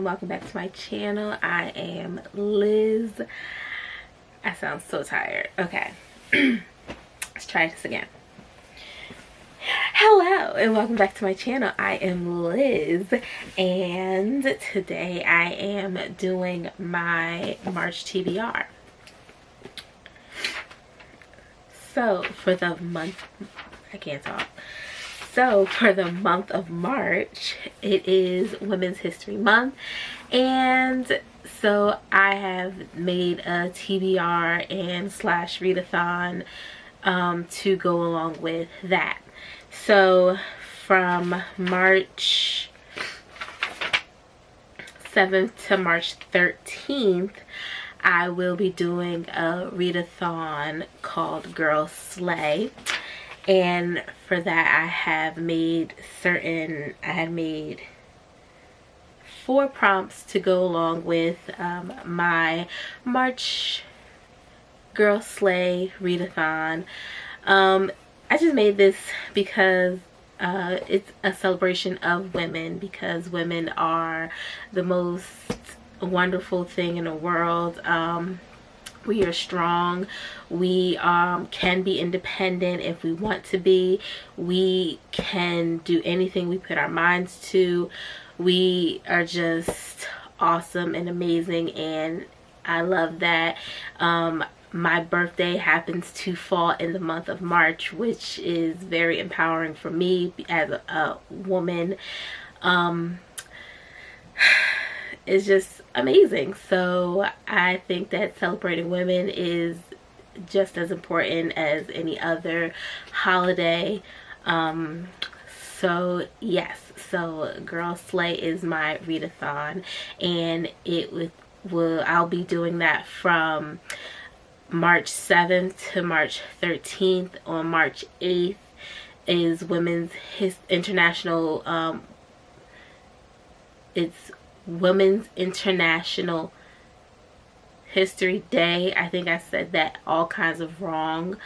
welcome back to my channel. I am Liz. I sound so tired. Okay. Let's try this again. Hello and welcome back to my channel. I am Liz and today I am doing my March TBR. So for the month, I can't talk. So for the month of March, it is Women's History Month, and so I have made a TBR and / readathon to go along with that. So from March 7th to March 13th, I will be doing a readathon called Girl Slay. And for that I had made 4 prompts to go along with my March Girl Slay readathon. I just made this because it's a celebration of women, because women are the most wonderful thing in the world. We are strong. We can be independent if we want to be. We can do anything we put our minds to. We are just awesome and amazing, and I love that. My birthday happens to fall in the month of March, which is very empowering for me as a woman. It's just amazing. So I think that celebrating women is just as important as any other holiday. So yes, so Girl Slay is my readathon, and I'll be doing that from March 7th to March 13th. On March 8th is it's Women's International History Day. I think I said that all kinds of wrong.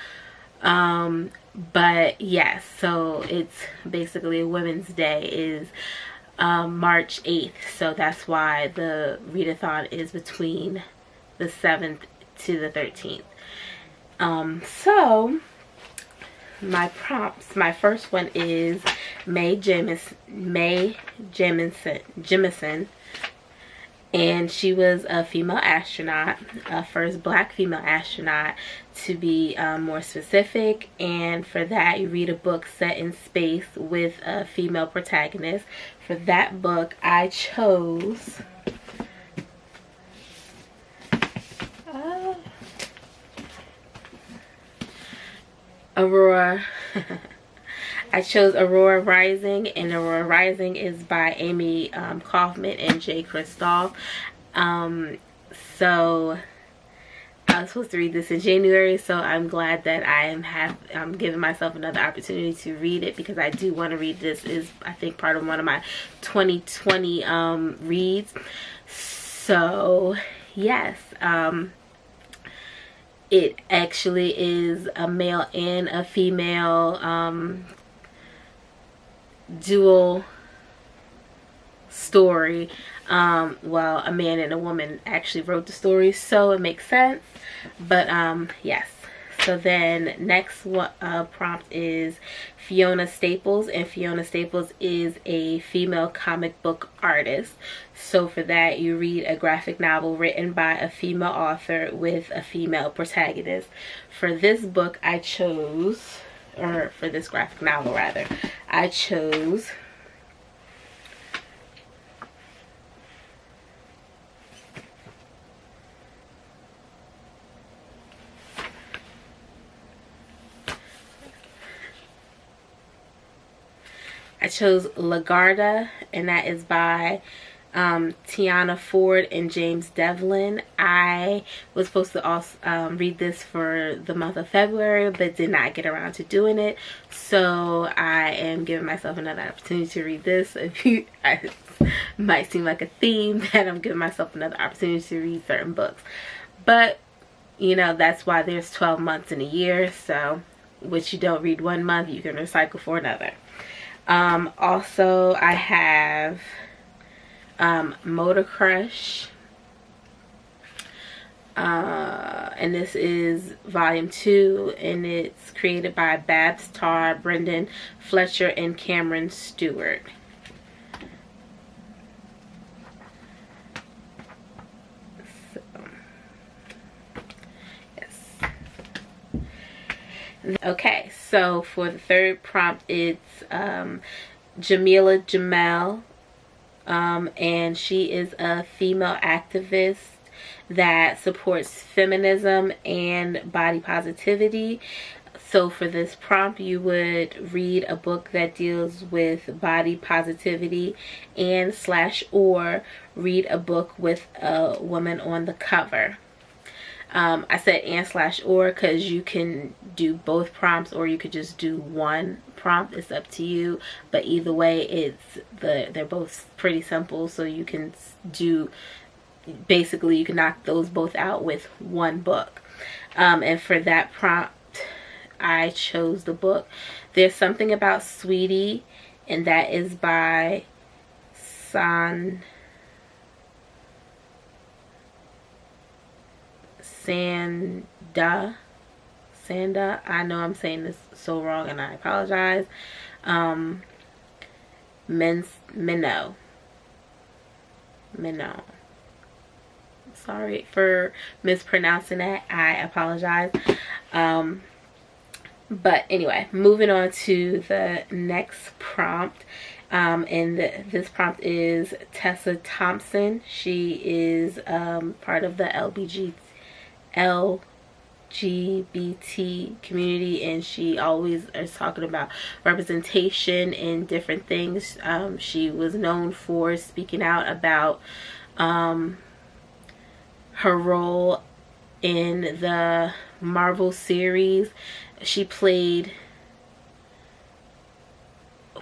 But yes, so it's basically Women's Day is March 8th. So that's why the readathon is between the 7th to the 13th. So my prompts, my first one is Mae Jemison, and she was a female astronaut, first black female astronaut to be more specific. And for that, you read a book set in space with a female protagonist. For that book, I chose Aurora. I chose Aurora Rising, and Aurora Rising is by Amy Kaufman and Jay Kristoff. So I was supposed to read this in January, so I'm glad that I'm giving myself another opportunity to read it, because I do want to read this. Is I think part of one of my 2020 reads. So yes, it actually is a male and a female dual story. Well, a man and a woman actually wrote the story, so it makes sense. But yes. So then next prompt is Fiona Staples, and Fiona Staples is a female comic book artist. So for that, you read a graphic novel written by a female author with a female protagonist. For this book I chose, or for this graphic novel rather, I chose LaGuardia, and that is by Tiana Ford and James Devlin. I was supposed to also read this for the month of February, but did not get around to doing it. So I am giving myself another opportunity to read this. It might seem like a theme that I'm giving myself another opportunity to read certain books. But, you know, that's why there's 12 months in a year. So, what you don't read one month, you can recycle for another. Also, I have Motor Crush. And this is volume 2, and it's created by Babs Tarr, Brendan Fletcher, and Cameron Stewart. So, yes. Okay, so for the third prompt, it's Jameela Jamil, and she is a female activist that supports feminism and body positivity. So for this prompt, you would read a book that deals with body positivity and or read a book with a woman on the cover. I said and or because you can do both prompts, or you could just do one prompt. It's up to you, but either way, they're both pretty simple, so you can do, basically you can knock those both out with one book. And for that prompt, I chose the book There's Something About Sweetie, and that is by Sanda. I know I'm saying this so wrong, and I apologize. Minnow. Sorry for mispronouncing that. I apologize. But anyway, moving on to the next prompt. And this prompt is Tessa Thompson. She is part of the LGBT community, and she always is talking about representation and different things. She was known for speaking out about her role in the Marvel series. She played,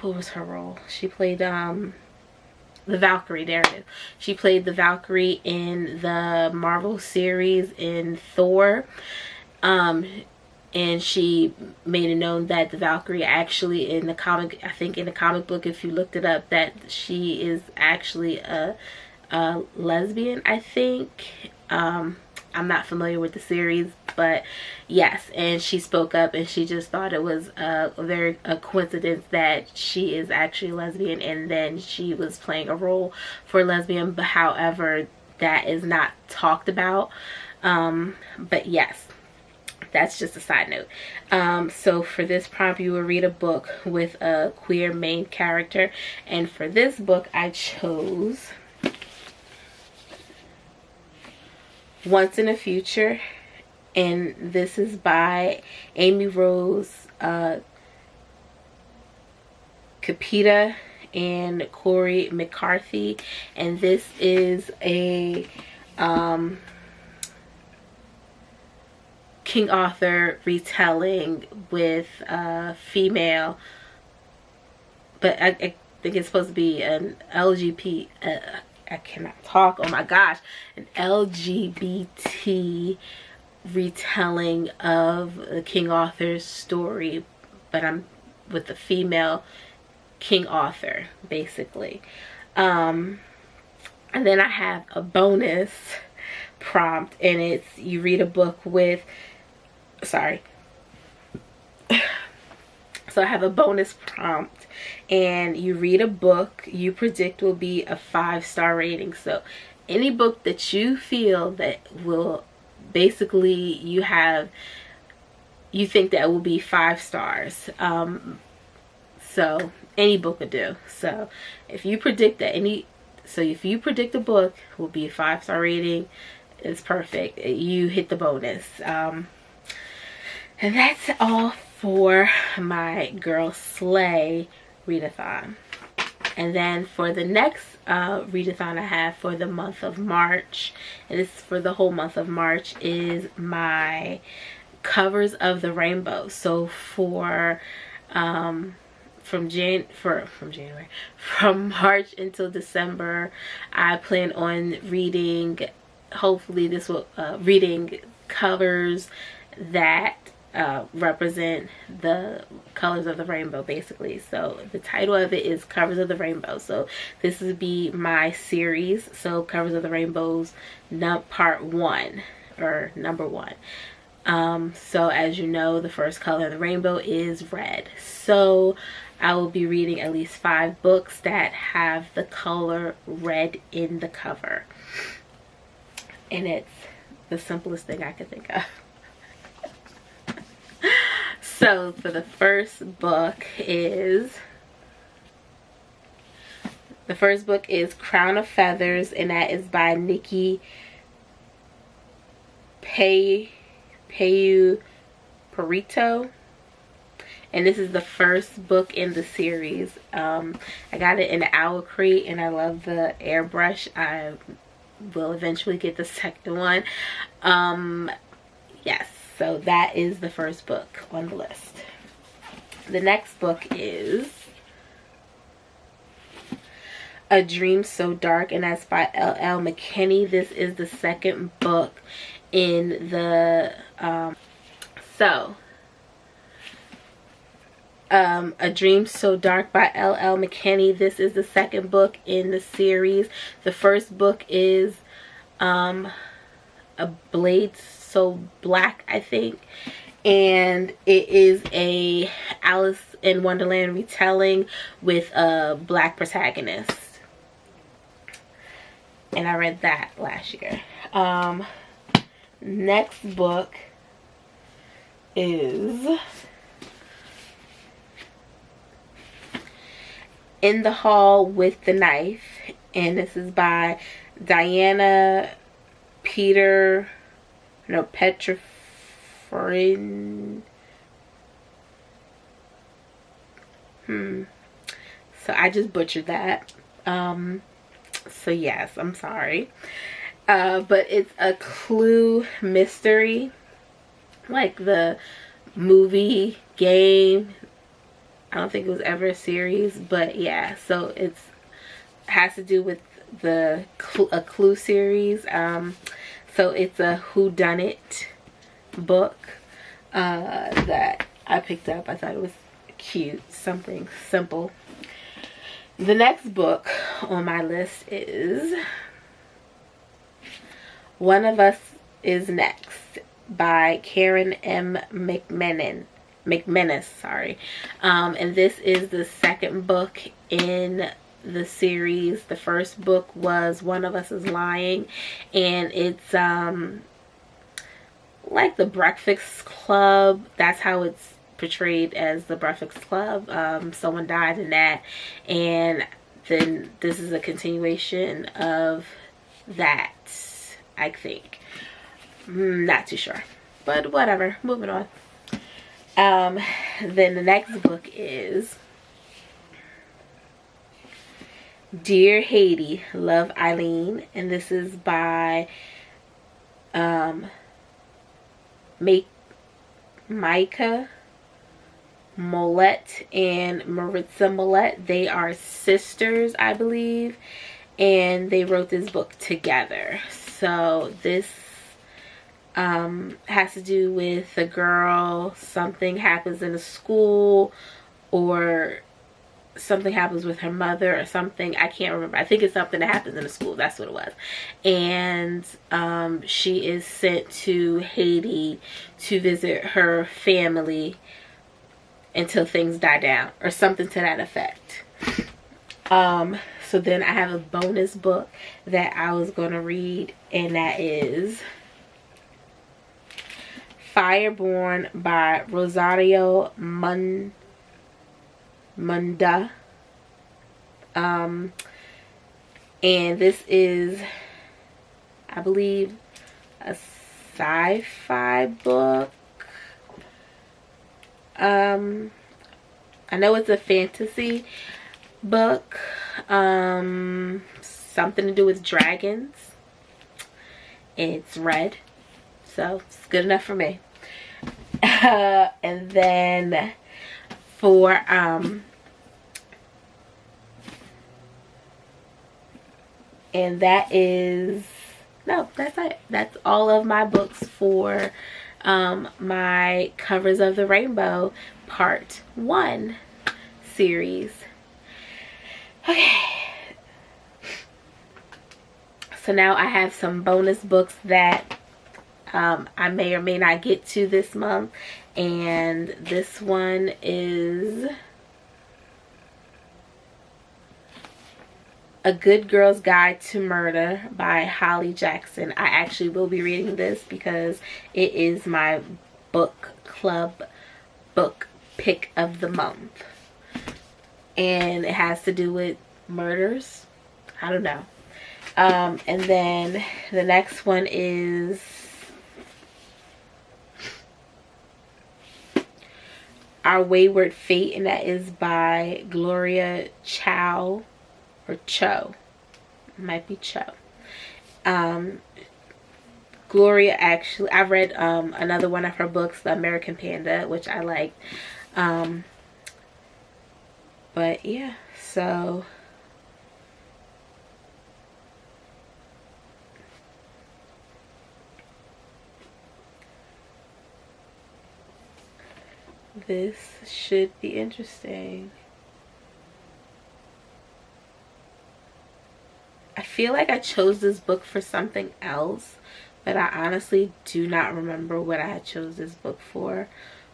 what was her role? She played the Valkyrie. There it is. She played the Valkyrie in the Marvel series in Thor. And she made it known that the Valkyrie actually in the comic, I think in the comic book, if you looked it up, that she is actually a lesbian, I think. I'm not familiar with the series, but yes, and she spoke up, and she just thought it was a coincidence that she is actually a lesbian, and then she was playing a role for a lesbian, but however, that is not talked about. But yes, that's just a side note. So for this prompt, you will read a book with a queer main character, and for this book, I chose Once in the Future, and this is by Amy Rose Capita and Corey McCarthy, and this is a King Arthur retelling with female, but I think it's supposed to be an LGBT, I cannot talk, oh my gosh, an LGBT retelling of the King Arthur's story, but I'm with the female King Arthur, basically. And then I have a bonus prompt, and it's you read a book with, sorry. So I have a bonus prompt, and you read a book you predict will be a 5-star rating. So any book that you feel that will basically you think that will be 5 stars. So any book would do. So if you predict that if you predict a book will be a 5-star rating, it's perfect. You hit the bonus. And that's all for my Girl Slay readathon. And then for the next readathon I have for the month of March, and this is for the whole month of March, is my Covers of the Rainbow. So for from March until December, I plan on reading, hopefully this will reading covers that represent the colors of the rainbow, basically. So the title of it is Covers of the Rainbow. So this would be my series. So Covers of the Rainbows part 1, or number 1. So as you know, the first color of the rainbow is red. So I will be reading at least 5 books that have the color red in the cover. And it's the simplest thing I could think of. So for the first book is Crown of Feathers, and that is by Nikki Perito. And this is the first book in the series. I got it in the Owl Crate, and I love the airbrush. I will eventually get the second one. Yes, so that is the first book on the list. The next book is A Dream So Dark, and that's by L.L. McKinney. This is the second book in the A Dream So Dark by L.L. McKinney. This is the second book in the series. The first book is A Blade So Black, I think, and it is a Alice in Wonderland retelling with a black protagonist, and I read that last year. Next book is In the Hall with the Knife, and this is by Diana Petrofrin. So I just butchered that. So yes, I'm sorry. But it's a clue mystery, like the movie game. I don't think it was ever a series, but yeah, so it has to do with a clue series. So it's a whodunit book that I picked up. I thought it was cute, something simple. The next book on my list is One of Us Is Next by Karen M. McManus, sorry. And this is the second book in the series. The first book was One of Us Is Lying, and it's like the Breakfast Club. That's how it's portrayed, as the Breakfast Club. Someone died in that, and then this is a continuation of that, I think. Not too sure, but whatever, moving on. Then the next book is Dear Haiti, Love Alaine, and this is by Micah Mollett and Maritza Mollett. They are sisters, I believe, and they wrote this book together. So this has to do with a girl, something happens in a school, or something happens with her mother or something. I can't remember. I think it's something that happens in a school. That's what it was. And she is sent to Haiti to visit her family until things die down, or something to that effect. So then I have a bonus book that I was going to read, and that is Fireborne by Rosario Munda. And this is, I believe, a sci-fi book. I know it's a fantasy book. Something to do with dragons. It's red, so it's good enough for me. And then for and that is, no, that's it. That's all of my books for my Covers of the Rainbow Part 1 series. Okay. So now I have some bonus books that I may or may not get to this month. And this one is A Good Girl's Guide to Murder by Holly Jackson. I actually will be reading this because it is my book club book pick of the month. And it has to do with murders. I don't know. And then the next one is Our Wayward Fate, and that is by Gloria Chow, or Cho. It might be Cho. Gloria, actually, I read another one of her books, The American Panda, which I liked. But yeah, so this should be interesting. I feel like I chose this book for something else, but I honestly do not remember what I chose this book for.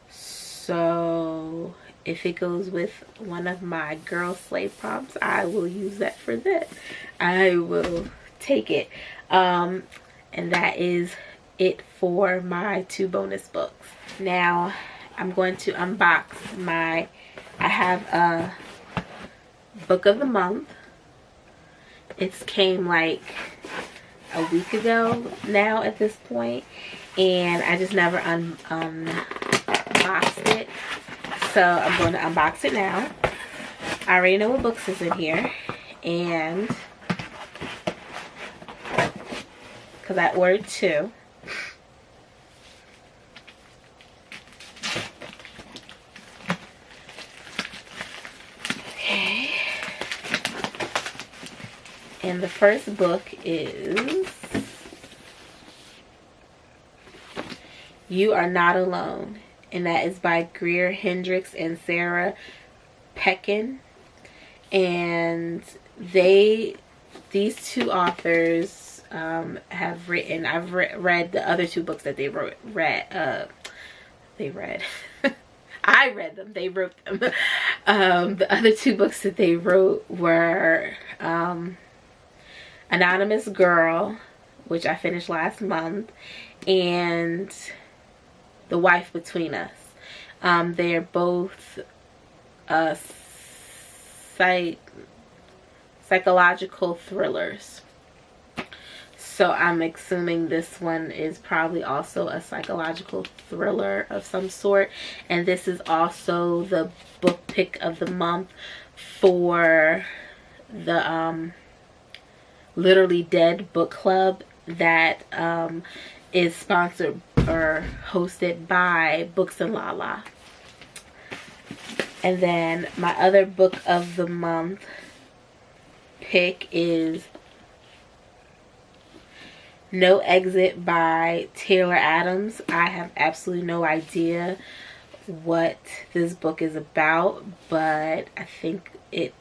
So if it goes with one of my girl slave prompts, I will use that for this. I will take it. And that is it for my 2 bonus books. Now I'm going to unbox I have a book of the month. It came like a week ago now at this point, and I just never unboxed it. So I'm going to unbox it now. I already know what books is in here, and because I ordered 2. Okay. And the first book is You Are Not Alone, and that is by Greer Hendricks and Sarah Pekin. And these 2 authors have written, I've read the other 2 books that they read I read them, they wrote them. The other 2 books that they wrote were Anonymous Girl, which I finished last month, and The Wife Between Us. They're both psychological thrillers. So I'm assuming this one is probably also a psychological thriller of some sort. And this is also the book pick of the month for the Literally Dead book club that is sponsored or hosted by Books and Lala. And then my other book of the month pick is No Exit by Taylor Adams. I have absolutely no idea what this book is about, but I think it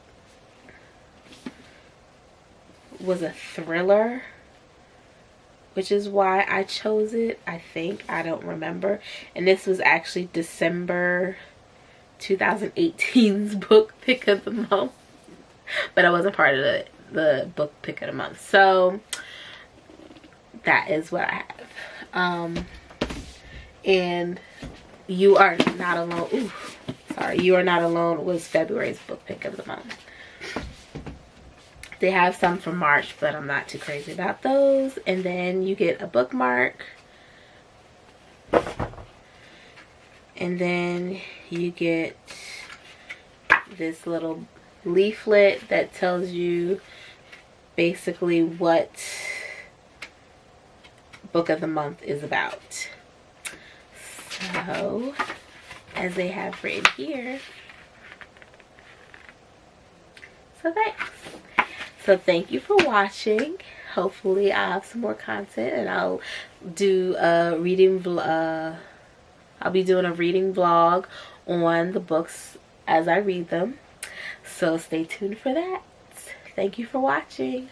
was a thriller, which is why I chose it. I think, I don't remember. And this was actually December 2018's book pick of the month, but I wasn't part of the book pick of the month. So that is what I have. And You Are Not Alone. Ooh, sorry, You Are Not Alone was February's book pick of the month. They have some for March, but I'm not too crazy about those. And then you get a bookmark. And then you get this little leaflet that tells you basically what book of the month is about. So, as they have written here. So thanks. So thank you for watching. Hopefully I'll have some more content, and I'll do a reading I'll be doing a reading vlog on the books as I read them. So stay tuned for that. Thank you for watching.